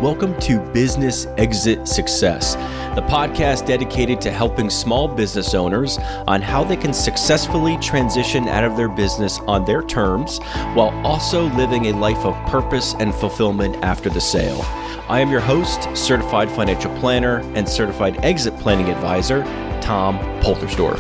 Welcome to Business Exit Success, the podcast dedicated to helping small business owners on how they can successfully transition out of their business on their terms while also living a life of purpose and fulfillment after the sale. I am your host, certified financial planner and certified exit planning advisor, Tom Poltersdorf.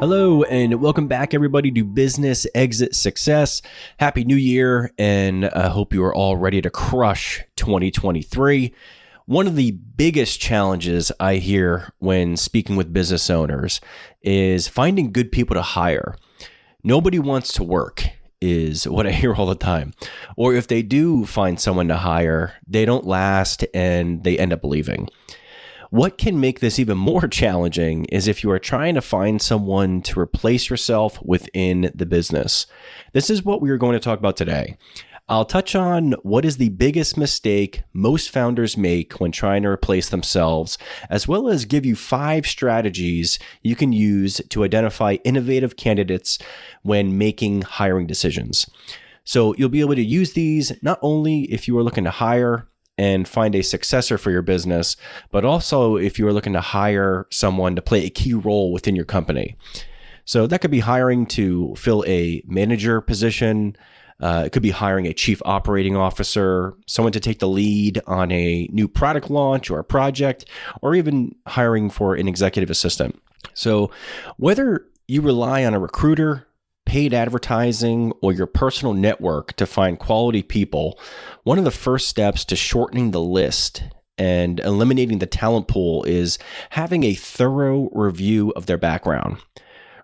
Hello and welcome back everybody to Business Exit Success. Happy New Year, and I hope you are all ready to crush 2023. One of the biggest challenges I hear when speaking with business owners is finding good people to hire. Nobody wants to work is what I hear all the time. Or if they do find someone to hire, they don't last and they end up leaving. What can make this even more challenging is if you are trying to find someone to replace yourself within the business. This is what we are going to talk about today. I'll touch on what is the biggest mistake most founders make when trying to replace themselves, as well as give you 5 strategies you can use to identify innovative candidates when making hiring decisions. So you'll be able to use these not only if you are looking to hire and find a successor for your business, but also if you are looking to hire someone to play a key role within your company. So that could be hiring to fill a manager position. It could be hiring a chief operating officer, someone to take the lead on a new product launch or a project, or even hiring for an executive assistant. So whether you rely on a recruiter, paid advertising, or your personal network to find quality people, one of the first steps to shortening the list and eliminating the talent pool is having a thorough review of their background,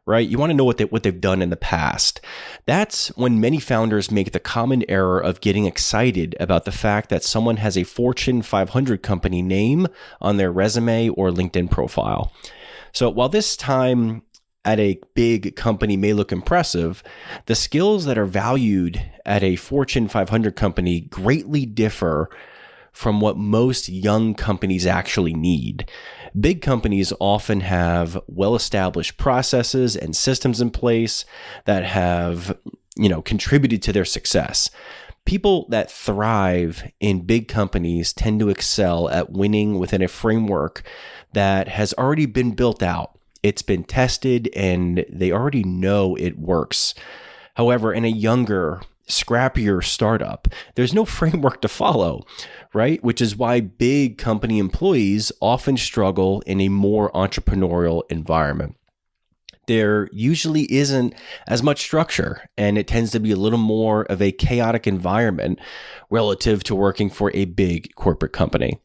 right? You want to know what they've done in the past. That's when many founders make the common error of getting excited about the fact that someone has a Fortune 500 company name on their resume or LinkedIn profile. So while this time at a big company may look impressive, the skills that are valued at a Fortune 500 company greatly differ from what most young companies actually need. Big companies often have well-established processes and systems in place that have, contributed to their success. People that thrive in big companies tend to excel at winning within a framework that has already been built out. It's been tested and they already know it works. However, in a younger, scrappier startup, there's no framework to follow, right? Which is why big company employees often struggle in a more entrepreneurial environment. There usually isn't as much structure, and it tends to be a little more of a chaotic environment relative to working for a big corporate company.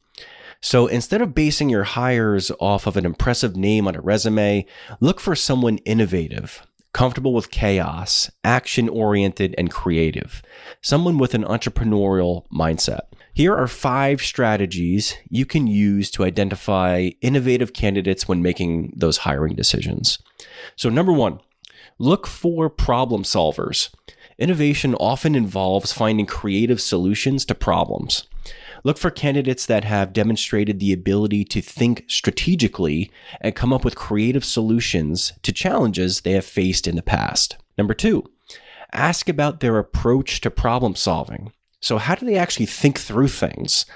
So instead of basing your hires off of an impressive name on a resume, look for someone innovative, comfortable with chaos, action-oriented, and creative. Someone with an entrepreneurial mindset. Here are 5 strategies you can use to identify innovative candidates when making those hiring decisions. So number 1, look for problem solvers. Innovation often involves finding creative solutions to problems. Look for candidates that have demonstrated the ability to think strategically and come up with creative solutions to challenges they have faced in the past. Number 2, ask about their approach to problem solving. So how do they actually think through things?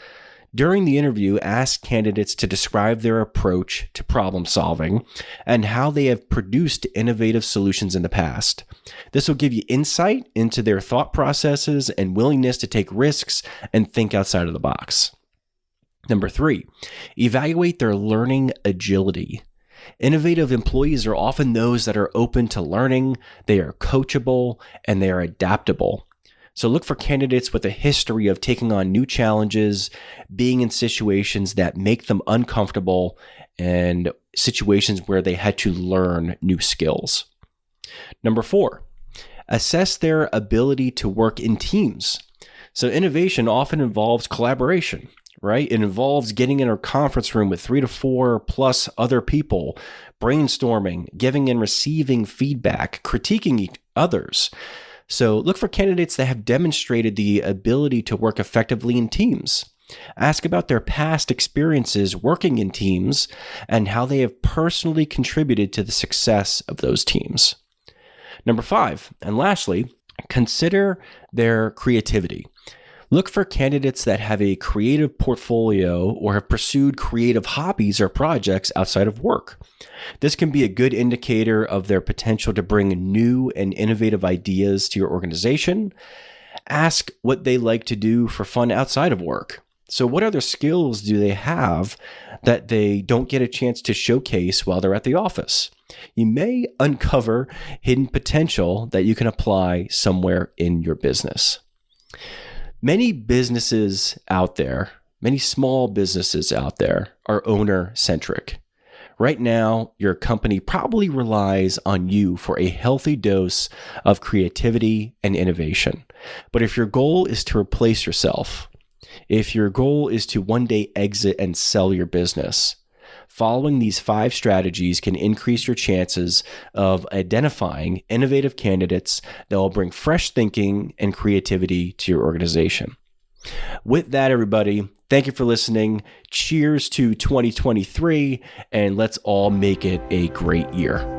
During the interview, ask candidates to describe their approach to problem solving and how they have produced innovative solutions in the past. This will give you insight into their thought processes and willingness to take risks and think outside of the box. Number 3, evaluate their learning agility. Innovative employees are often those that are open to learning, they are coachable, and they are adaptable. So look for candidates with a history of taking on new challenges, being in situations that make them uncomfortable, and situations where they had to learn new skills. Number 4, assess their ability to work in teams. So innovation often involves collaboration, right? It involves getting in a conference room with 3 to 4 plus other people, brainstorming, giving and receiving feedback, critiquing others. So look for candidates that have demonstrated the ability to work effectively in teams. Ask about their past experiences working in teams and how they have personally contributed to the success of those teams. Number 5, and lastly, Consider their creativity. Look for candidates that have a creative portfolio or have pursued creative hobbies or projects outside of work. This can be a good indicator of their potential to bring new and innovative ideas to your organization. Ask what they like to do for fun outside of work. So what other skills do they have that they don't get a chance to showcase while they're at the office? You may uncover hidden potential that you can apply somewhere in your business. Many businesses out there, many small businesses out there are owner-centric. Right now, your company probably relies on you for a healthy dose of creativity and innovation. But if your goal is to replace yourself, if your goal is to one day exit and sell your business, following these 5 strategies can increase your chances of identifying innovative candidates that will bring fresh thinking and creativity to your organization. With that, everybody, thank you for listening. Cheers to 2023, and let's all make it a great year.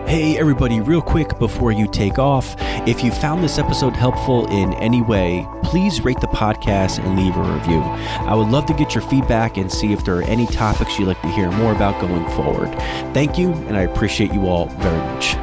Hey everybody, real quick before you take off, if you found this episode helpful in any way, please rate the podcast and leave a review. I would love to get your feedback and see if there are any topics you'd like to hear more about going forward. Thank you, and I appreciate you all very much.